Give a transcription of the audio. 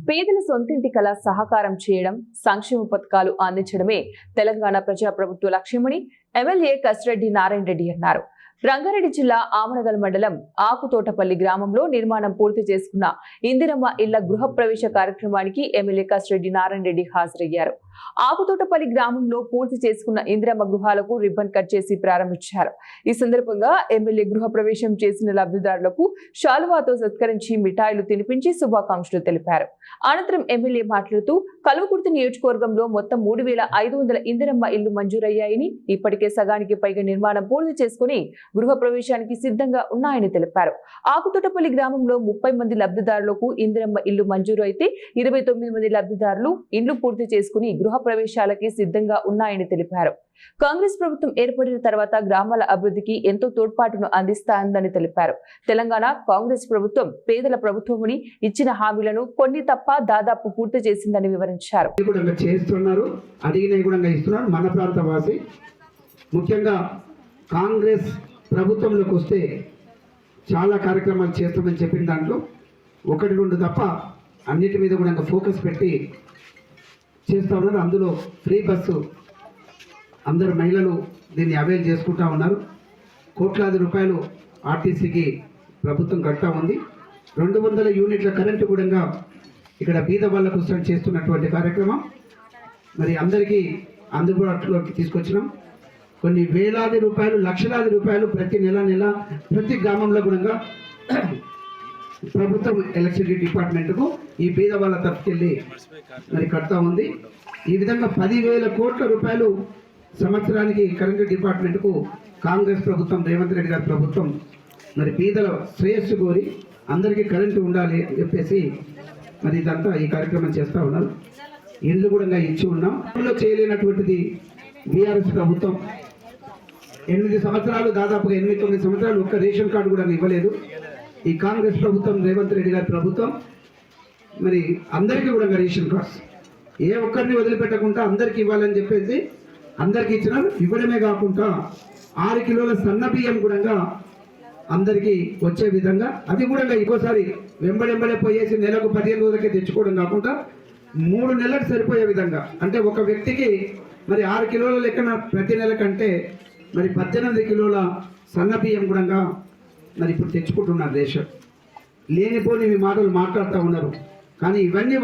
పేదల సొంతింటి కళ సహకారం చేయడం, సంక్షేమ పథకాలు అందించడమే తెలంగాణ ప్రజాప్రభుత్వ లక్ష్యమని ఎమ్మెల్యే కసిరెడ్డి నారాయణ రెడ్డి అన్నారు. రంగారెడ్డి జిల్లా ఆమనగల్ మండలం ఆకుతోటపల్లి గ్రామంలో నిర్మాణం పూర్తి చేసుకున్న ఇందిరమ్మ ఇళ్ల గృహప్రవేశ కార్యక్రమానికి ఎమ్మెల్యే కసిరెడ్డి నారాయణ రెడ్డి హాజరయ్యారు. ఆకుతోటపల్లి గ్రామంలో పూర్తి చేసుకున్న ఇందిరమ్మ గృహాలకు రిబ్బన్ కట్ చేసి ప్రారంభించారు. ఈ సందర్భంగా ఎమ్మెల్యే గృహప్రవేశం చేసిన లబ్ధిదారులకు శాలువాతో సత్కరించి మిఠాయిలు తినిపించి శుభాకాంక్షలు తెలిపారు. అనంతరం ఎమ్మెల్యే మాట్లాడుతూ కల్వకుర్తి నియోజకవర్గంలో మొత్తం 3500 ఇందిరమ్మ ఇళ్లు మంజూరయ్యాయని, ఇప్పటికే సగానికి పైగా నిర్మాణం పూర్తి చేసుకుని గృహప్రవేశానికి సిద్ధంగా ఉన్నాయని తెలిపారు. ఆకుతోటపల్లి గ్రామంలో 30 మంది లబ్ధిదారులకు ఇందిరమ్మ ఇల్లు మంజూరు అయితే 29 మంది లబ్ధిదారులు ఇండ్లు పూర్తి చేసుకుని గృహప్రవేశాలకి సిద్ధంగా ఉన్నాయని తెలిపారు. కాంగ్రెస్ ప్రభుత్వం ఏర్పడిన తర్వాత గ్రామాల అభివృద్ధికి ఎంతో తోడ్పాటును అందిస్తానని తెలిపారు. తెలంగాణ కాంగ్రెస్ ప్రభుత్వం పేదల ప్రభుత్వమని, ఇచ్చిన హామీలను కొన్ని తప్ప దాదాపు పూర్తి చేసిందని వివరించారు. మన ప్రాంత వాసి ముఖ్యంగా కాంగ్రెస్ ప్రభుత్వంలోకి వస్తే చాలా కార్యక్రమాలు చేస్తామని చెప్పిన దాంట్లో 1-2 తప్ప అన్నిటి మీద కూడా ఫోకస్ పెట్టి చేస్తూ ఉన్నారు. అందులో ఫ్రీ బస్సు అందరు మహిళలు దీన్ని అవైల్ చేసుకుంటా ఉన్నారు. కోట్లాది రూపాయలు ఆర్టీసీకి ప్రభుత్వం కడతా ఉంది. 200 యూనిట్ల కరెంటు కూడా ఇక్కడ బీద వాళ్ళ కోసం చేస్తున్నటువంటి కార్యక్రమం మరి అందరికీ అందుబాటులోకి తీసుకొచ్చినాం. కొన్ని వేలాది రూపాయలు, లక్షలాది రూపాయలు ప్రతి నెల ప్రతి గ్రామంలో కూడా ప్రభుత్వం ఎలక్ట్రిసిటీ డిపార్ట్మెంట్కు ఈ బీద వాళ్ళ తరఫుకెళ్ళి మరి కడతా ఉంది. ఈ విధంగా 10,000 కోట్ల రూపాయలు సంవత్సరానికి కరెంటు డిపార్ట్మెంట్కు కాంగ్రెస్ ప్రభుత్వం, రేవంత్ రెడ్డి గారి ప్రభుత్వం మరి బీదల శ్రేయస్సు కోరి అందరికీ కరెంటు ఉండాలి అని చెప్పేసి మరి ఇదంతా ఈ కార్యక్రమం చేస్తూ ఉన్నారు. ఇల్లు కూడా ఇచ్చి ఉన్నాం. చేయలేనటువంటిది బీఆర్ఎస్ ప్రభుత్వం 8 సంవత్సరాలు, దాదాపుగా 8-9 సంవత్సరాలు ఒక్క రేషన్ కార్డు కూడా ఇవ్వలేదు. ఈ కాంగ్రెస్ ప్రభుత్వం, రేవంత్ రెడ్డి గారి ప్రభుత్వం మరి అందరికీ కూడా రేషన్ కార్డ్స్ ఏ ఒక్కరిని వదిలిపెట్టకుండా అందరికీ ఇవ్వాలని చెప్పేసి అందరికీ ఇచ్చినారు. ఇవ్వడమే కాకుండా 6 కిలోల సన్న బియ్యం కూడా అందరికీ వచ్చే విధంగా, అది కూడా ఇంకోసారి వెంబడెంబడే పోయేసి నెలకు 15 రోజులకే తెచ్చుకోవడం కాకుండా 3 నెలలకు సరిపోయే విధంగా, అంటే ఒక వ్యక్తికి మరి 6 కిలోల లెక్కన ప్రతి నెల కంటే మరి 18 కిలోల సన్న బియ్యం కూడా మరి ఇప్పుడు తెచ్చుకుంటున్నారు. దేశం లేనిపోని మాటలు మాట్లాడుతూ ఉన్నారు. కానీ ఇవన్నీ